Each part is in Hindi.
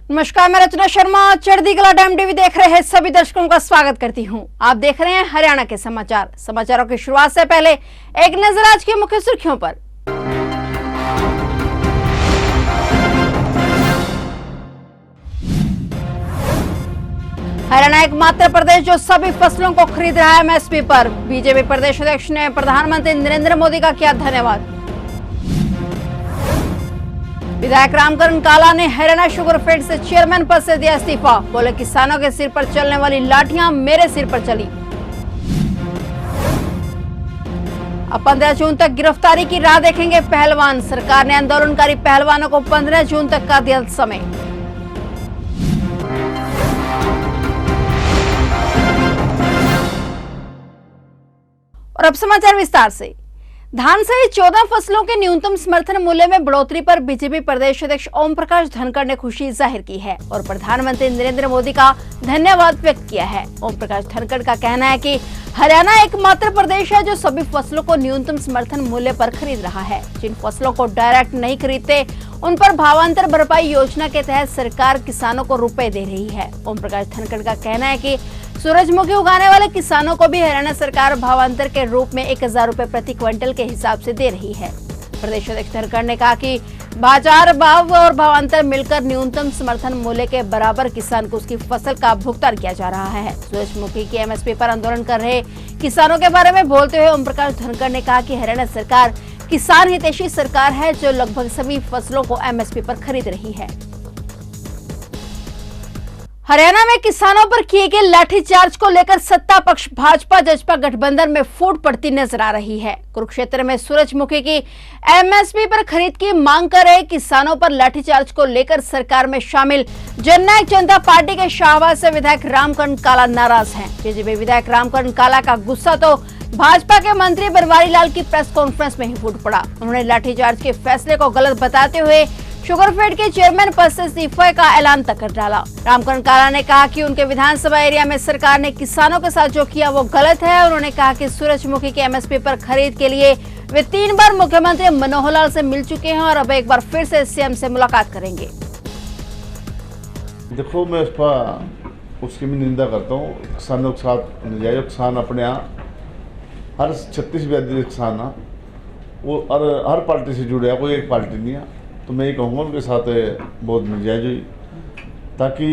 नमस्कार, मैं रचना शर्मा चढ़ती कला टाइम टीवी देख रहे हैं सभी दर्शकों का स्वागत करती हूं। आप देख रहे हैं हरियाणा के समाचारों की शुरुआत से पहले एक नजर आज की मुख्य सुर्खियों पर। हरियाणा एकमात्र प्रदेश जो सभी फसलों को खरीद रहा है एमएसपी पर। बीजेपी प्रदेश अध्यक्ष ने प्रधानमंत्री नरेंद्र मोदी का किया धन्यवाद। विधायक रामकरण काला ने हरियाणा शुगरफेड से चेयरमैन पद से दिया इस्तीफा। बोले, किसानों के सिर पर चलने वाली लाठियां मेरे सिर पर चली। अब 15 जून तक गिरफ्तारी की राह देखेंगे पहलवान। सरकार ने आंदोलनकारी पहलवानों को 15 जून तक का दिया समय। और अब समाचार विस्तार से। धान सहित 14 फसलों के न्यूनतम समर्थन मूल्य में बढ़ोतरी पर बीजेपी प्रदेश अध्यक्ष ओम प्रकाश धनखड़ ने खुशी जाहिर की है और प्रधानमंत्री नरेंद्र मोदी का धन्यवाद व्यक्त किया है। ओम प्रकाश धनखड़ का कहना है कि हरियाणा एकमात्र प्रदेश है जो सभी फसलों को न्यूनतम समर्थन मूल्य पर खरीद रहा है। जिन फसलों को डायरेक्ट नहीं खरीदते उन पर भावांतर भरपाई योजना के तहत सरकार किसानों को रुपए दे रही है। ओम प्रकाश धनखड़ का कहना है कि सूरजमुखी उगाने वाले किसानों को भी हरियाणा सरकार भावांतर के रूप में 1000 रुपए प्रति क्विंटल के हिसाब से दे रही है। प्रदेश अध्यक्ष धनखड़ ने कहा कि बाजार भाव और भावांतर मिलकर न्यूनतम समर्थन मूल्य के बराबर किसान को उसकी फसल का भुगतान किया जा रहा है। सूरजमुखी की एमएसपी पर आंदोलन कर रहे किसानों के बारे में बोलते हुए ओम प्रकाश धनखड़ ने कहा कि हरियाणा सरकार किसान हितैषी सरकार है जो लगभग सभी फसलों को एमएसपी पर खरीद रही है। हरियाणा में किसानों पर किए गए लाठीचार्ज को लेकर सत्ता पक्ष भाजपा जसपा गठबंधन में फूट पड़ती नजर आ रही है। कुरुक्षेत्र में सूरजमुखी की एमएसपी पर खरीद की मांग कर रहे किसानों पर लाठीचार्ज को लेकर सरकार में शामिल जननायक जनता पार्टी के शाहबाद से विधायक रामकरण काला नाराज हैं। बीजेपी विधायक रामकरण काला का गुस्सा तो भाजपा के मंत्री बनवारी लाल की प्रेस कॉन्फ्रेंस में ही फूट पड़ा। उन्होंने लाठीचार्ज के फैसले को गलत बताते हुए शुगरफेड के चेयरमैन पद से इस्तीफे का ऐलान तक कर डाला। रामकरण काला ने कहा कि उनके विधानसभा एरिया में सरकार ने किसानों के साथ जो किया वो गलत है। उन्होंने कहा कि सूरजमुखी की एमएसपी पर खरीद के लिए वे 3 बार मुख्यमंत्री मनोहर लाल से मिल चुके हैं और अब एक बार फिर से सीएम से मुलाकात करेंगे। देखो, मैं उसकी भी निंदा करता हूँ। किसानों के साथ नजायज किसान अपने यहाँ हर 36 किसान वो हर पार्टी से जुड़े हैं, कोई एक पार्टी नहीं है। तो मैं ये कहूँगा उनके साथ बहुत नजायज हुई, ताकि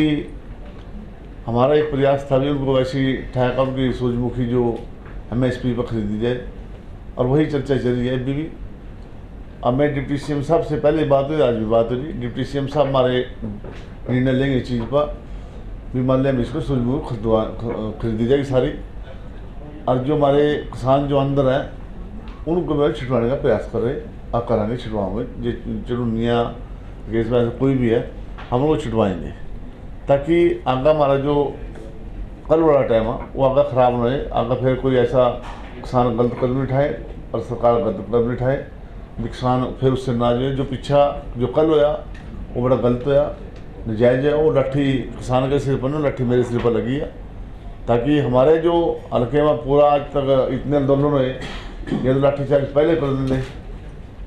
हमारा एक प्रयास था भी उनको वैसी ठहका उनकी सूरजमुखी जो एमएसपी पर खरीदी जाए और वही चर्चा चल रही है अभी भी। अब मैं डिप्टी सीएम साहब से पहले बात हुई, आज भी बात हो रही। डिप्टी सीएम साहब हमारे निर्णय लेंगे इस चीज़ पर भी, मान लिया इसको सूरजमुखी खरीदी जाएगी सारी। और जो हमारे किसान जो अंदर हैं उनको मैं छिटवाने का प्रयास कर रहे आप कराने छिटवाऊँगे। जो चिड़ुनिया केस में कोई भी है हम लोग छिटवाएंगे, ताकि आगा हमारा जो कल वाला टाइम है वो आगा ख़राब ना रहे। आगा फिर कोई ऐसा किसान गलत कदम उठाए और सरकार गलत कदम उठाए, किसान फिर उससे ना जो पीछा जो कल होया वो बड़ा गलत होया, नजायज़ है। वो लाठी किसान के सिर पर ना, लाठी मेरे सिर पर लगी है, ताकि हमारे जो हल्के में पूरा आज तक इतने आंदोलन हुए, ये तो लाठीचार्ज पहले कर देंगे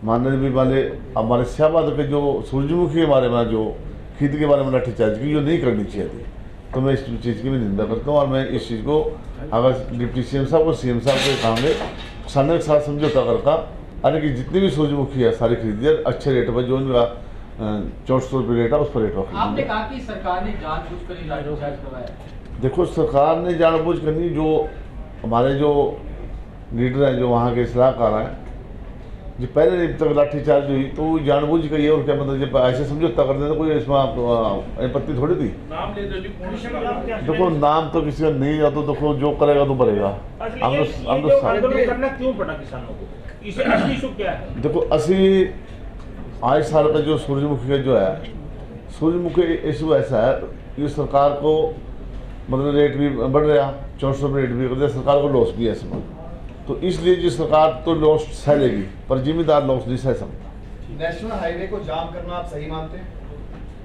मानने भी वाले। हमारे शाहबाद के जो सूरजमुखी के बारे में जो खरीद के बारे में लाठीचार्ज की जो नहीं करनी चाहिए थी, तो मैं इस चीज़ की भी निंदा करता हूँ। और मैं इस चीज़ को अगर डिप्टी सीएम साहब और सीएम साहब को कहेंगे किसानों के साथ समझौता करता, अरे कि जितनी भी सूरजमुखी है सारी खरीदी अच्छे रेट पर, जो उनका 400 रुपये रेट है उस पर रेट पर। आपने कहा कि सरकार ने जानबूझकर लाठीचार्ज करवाया। देखो, सरकार ने जानबूझ कर नहीं, जो हमारे जो लीडर हैं जो वहाँ के सलाहकार हैं जो पहले तक लाठीचार्ज हुई तो जानबूझ कर ये, और क्या मतलब जब ऐसे समझौता कर देते कोई इसमें आपत्ति थोड़ी थी। देखो, नाम तो किसी का नहीं आता, देखो जो करेगा तो भरेगा। देखो, असी आज साल का जो सूरजमुखी का जो है, सूरजमुखी इशू ऐसा है, ये सरकार को मतलब रेट भी बढ़ रहा, 400 रेट भी कर दिया, सरकार को लॉस भी है इसमें। तो इसलिए जो सरकार तो लॉस सह लेगी पर जिम्मेदार लॉस नहीं सह सकता। नेशनल हाईवे को जाम करना आप सही मानते हैं?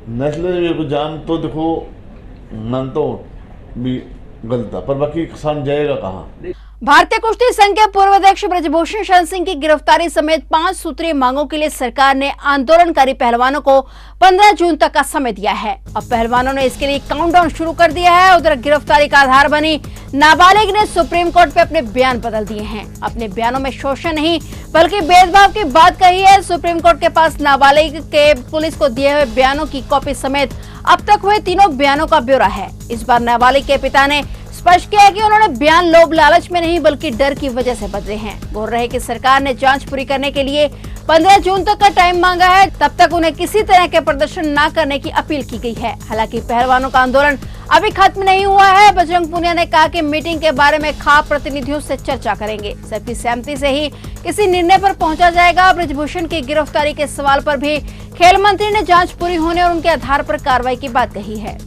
नेशनल हाईवे को जाम तो देखो मानता हूँ भी गलत है, पर बाकी किसान जाएगा कहाँ। भारतीय कुश्ती संघ के पूर्व अध्यक्ष ब्रजभूषण शरण सिंह की गिरफ्तारी समेत 5 सूत्रीय मांगों के लिए सरकार ने आंदोलनकारी पहलवानों को 15 जून तक का समय दिया है। अब पहलवानों ने इसके लिए काउंटडाउन शुरू कर दिया है। उधर गिरफ्तारी का आधार बनी नाबालिग ने सुप्रीम कोर्ट पे अपने बयान बदल दिए हैं। अपने बयानों में शोषण नहीं बल्कि भेदभाव की बात कही है। सुप्रीम कोर्ट के पास नाबालिग के पुलिस को दिए हुए बयानों की कॉपी समेत अब तक हुए तीनों बयानों का ब्यौरा है। इस बार नाबालिग के पिता ने स्पष्ट किया है कि उन्होंने बयान लोभ लालच में नहीं बल्कि डर की वजह से बदले हैं। बोल रहे कि सरकार ने जांच पूरी करने के लिए 15 जून तक का टाइम मांगा है, तब तक उन्हें किसी तरह के प्रदर्शन न करने की अपील की गई है। हालांकि पहलवानों का आंदोलन अभी खत्म नहीं हुआ है। बजरंग पुनिया ने कहा कि मीटिंग के बारे में खाप प्रतिनिधियों से चर्चा करेंगे, सबकी सहमति से ही किसी निर्णय पर पहुंचा जाएगा। ब्रजभूषण की गिरफ्तारी के सवाल पर भी खेल मंत्री ने जांच पूरी होने और उनके आधार पर कार्रवाई की बात कही है।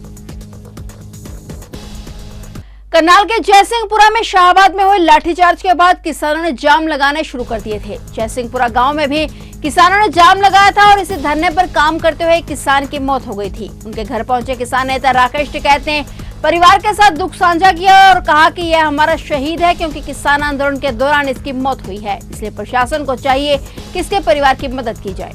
करनाल के जयसिंहपुरा में शाहबाद में हुए लाठीचार्ज के बाद किसानों ने जाम लगाने शुरू कर दिए थे। जयसिंहपुरा गांव में भी किसानों ने जाम लगाया था और इसी धरने पर काम करते हुए एक किसान की मौत हो गई थी। उनके घर पहुंचे किसान नेता राकेश टिकैत ने परिवार के साथ दुख साझा किया और कहा कि यह हमारा शहीद है, क्योंकि किसान आंदोलन के दौरान इसकी मौत हुई है। इसलिए प्रशासन को चाहिए कि इसके परिवार की मदद की जाए।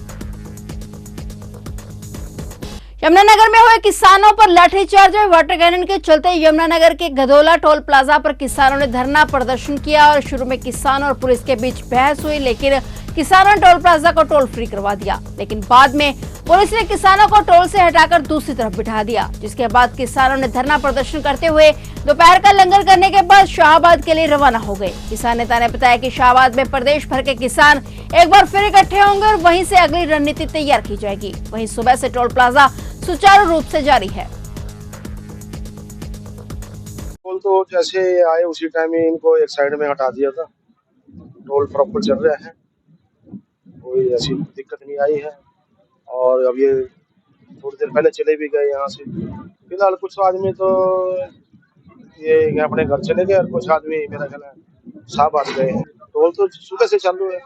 यमुनानगर में हुए किसानों पर लाठीचार्ज और वाटर कैनन के चलते यमुनानगर के गधोला टोल प्लाजा पर किसानों ने धरना प्रदर्शन किया और शुरू में किसानों और पुलिस के बीच बहस हुई, लेकिन किसानों ने टोल प्लाजा को टोल फ्री करवा दिया। लेकिन बाद में पुलिस ने किसानों को टोल से हटाकर दूसरी तरफ बिठा दिया, जिसके बाद किसानों ने धरना प्रदर्शन करते हुए दोपहर का लंगर करने के बाद शाहबाद के लिए रवाना हो गए। किसान नेता ने बताया कि शाहबाद में प्रदेश भर के किसान एक बार फिर इकट्ठे होंगे और वहीं से अगली रणनीति तैयार की जाएगी। वहीं सुबह से टोल प्लाजा सुचारू रूप से जारी है। टोल तो जैसे आए उसी टाइम ही इनको एक साइड में हटा दिया था। टोल प्रॉपर चल रहा है, कोई ऐसी दिक्कत नहीं आई है। और अब ये थोड़ी देर पहले चले भी गए यहाँ से। फिलहाल कुछ आदमी तो ये अपने घर चले गए और कुछ आदमी मेरा ख्याल है शाहबाद गए हैं। टोल तो सुबह से चालू है।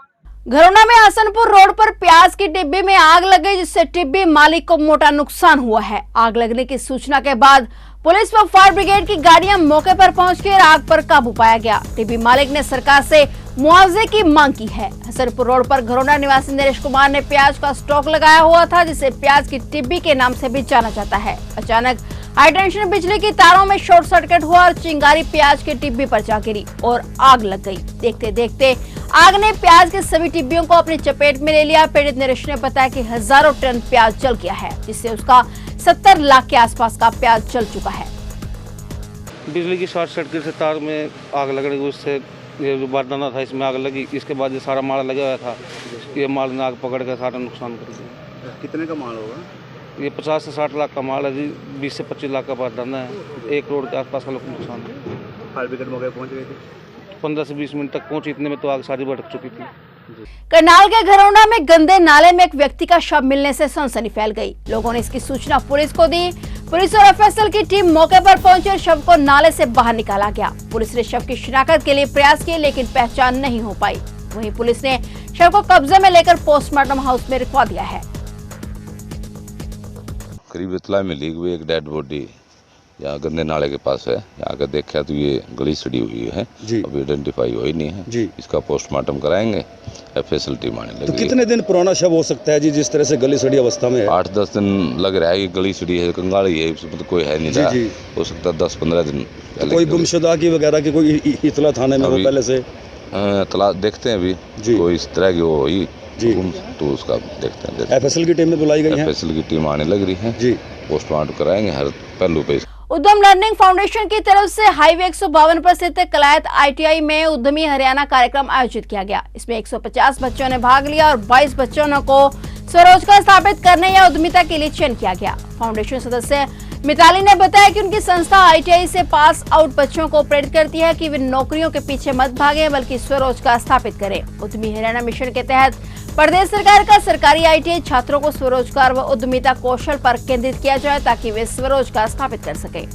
घरोना में हसनपुर रोड पर प्याज की टिब्बी में आग लग गई, जिससे टिब्बी मालिक को मोटा नुकसान हुआ है। आग लगने की सूचना के बाद पुलिस व फायर ब्रिगेड की गाड़ियां मौके पर पहुंचकर आग पर काबू पाया गया। टिब्बी मालिक ने सरकार से मुआवजे की मांग की है। हसनपुर रोड पर घरोना निवासी नरेश कुमार ने प्याज का स्टॉक लगाया हुआ था, जिसे प्याज की टिब्बी के नाम से भी जाना जाता है। अचानक हाई टेंशन बिजली की तारों में शॉर्ट सर्किट हुआ और चिंगारी प्याज की टिब्बी पर जा गिरी और आग लग गई। देखते देखते आग ने प्याज की सभी टिब्बियों को अपनी चपेट में ले लिया। पीड़ित नरेश ने बताया कि हजारों टन प्याज जल गया है, जिससे उसका 70 लाख के आसपास का प्याज जल चुका है। बिजली की शॉर्ट सर्किट से तार में आग लगने की, उससे ये जो बारदाना था इसमें आग लगी। इसके बाद ये सारा माल लगा हुआ था, ये माल ने आग पकड़ कर सारा नुकसान कर दिया। कितने का माल होगा? ये 50 से 60 लाख का माल है जी। 20 से 25 लाख का बारदाना है। 1 करोड़ के आसपास का नुकसान है। फायर ब्रिगेड मौके पहुंच गई थी। 15 से 20 मिनट तक पहुंची, इतने में तो आग सारी भड़क चुकी थी। करनाल के घरौंडा में गंदे नाले में एक व्यक्ति का शव मिलने से सनसनी फैल गई। लोगों ने इसकी सूचना पुलिस को दी। पुलिस और एफएसएल की टीम मौके पर पहुंची और शव को नाले से बाहर निकाला गया। पुलिस ने शव की शिनाख्त के लिए प्रयास किए, लेकिन पहचान नहीं हो पाई। वहीं पुलिस ने शव को कब्जे में लेकर पोस्टमार्टम हाउस में रखवा दिया है। करीब इतला मिली हुई एक डेड बॉडी यहाँ गंदे नाले के पास है। यहाँ का देखा तो ये गली सड़ी हुई है, अभी आइडेंटिफाई हो ही नहीं है जी। इसका पोस्टमार्टम कराएंगे, एफएसएल टीम आने लगी। तो कितने दिन पुराना शव हो सकता है जी, जिस तरह से गली सड़ी अवस्था में है? 8-10 दिन लग रहा है कि गली सड़ी है, कंगाली है, मतलब कोई है नहीं रहा। हो सकता है 10-15 दिन। तो कोई गुमशुदा की वगैरह की कोई इतला थाने में पहले से? तला देखते हैं अभी कोई इस तरह की वो हुई तो उसका देखते हैं। एफएसएल की टीम में बुलाई गई है, एफएसएल की टीम आने लग रही है जी। पोस्टमार्टम कराएंगे हर पहलू पे। उद्यम लर्निंग फाउंडेशन की तरफ से हाईवे 152 पर स्थित कलायत आईटीआई में उद्यमी हरियाणा कार्यक्रम आयोजित किया गया। इसमें 150 बच्चों ने भाग लिया और 22 बच्चों को स्वरोजगार स्थापित करने या उद्यमिता के लिए चयन किया गया। फाउंडेशन सदस्य मिताली ने बताया कि उनकी संस्था आईटीआई से पास आउट बच्चों को प्रेरित करती है कि वे नौकरियों के पीछे मत भागें, बल्कि स्वरोजगार स्थापित करें। उद्यमी हरियाणा मिशन के तहत प्रदेश सरकार का सरकारी आईटीआई छात्रों को स्वरोजगार व उद्यमिता कौशल पर केंद्रित किया जाए, ताकि वे स्वरोजगार स्थापित कर सकें।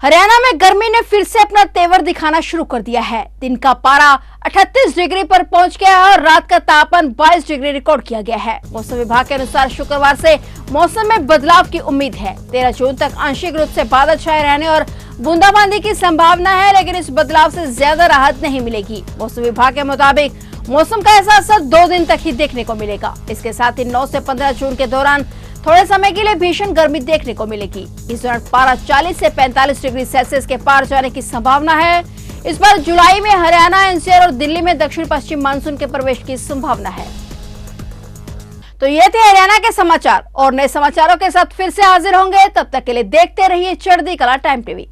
हरियाणा में गर्मी ने फिर से अपना तेवर दिखाना शुरू कर दिया है। दिन का पारा 38 डिग्री पर पहुंच गया है और रात का तापमान 22 डिग्री रिकॉर्ड किया गया है। मौसम विभाग के अनुसार शुक्रवार से मौसम में बदलाव की उम्मीद है। 13 जून तक आंशिक रूप से बादल छाए रहने और बूंदाबांदी की संभावना है, लेकिन इस बदलाव से ज्यादा राहत नहीं मिलेगी। मौसम विभाग के मुताबिक मौसम का ऐसा असर 2 दिन तक ही देखने को मिलेगा। इसके साथ ही 9 से 15 जून के दौरान थोड़े समय के लिए भीषण गर्मी देखने को मिलेगी। इस दौरान पारा 40 से 45 डिग्री सेल्सियस के पार जाने की संभावना है। इस बार जुलाई में हरियाणा, एनसीआर और दिल्ली में दक्षिण पश्चिम मानसून के प्रवेश की संभावना है। तो ये थे हरियाणा के समाचार, और नए समाचारों के साथ फिर से हाजिर होंगे। तब तक के लिए देखते रहिए चढ़ती कला टाइम टीवी।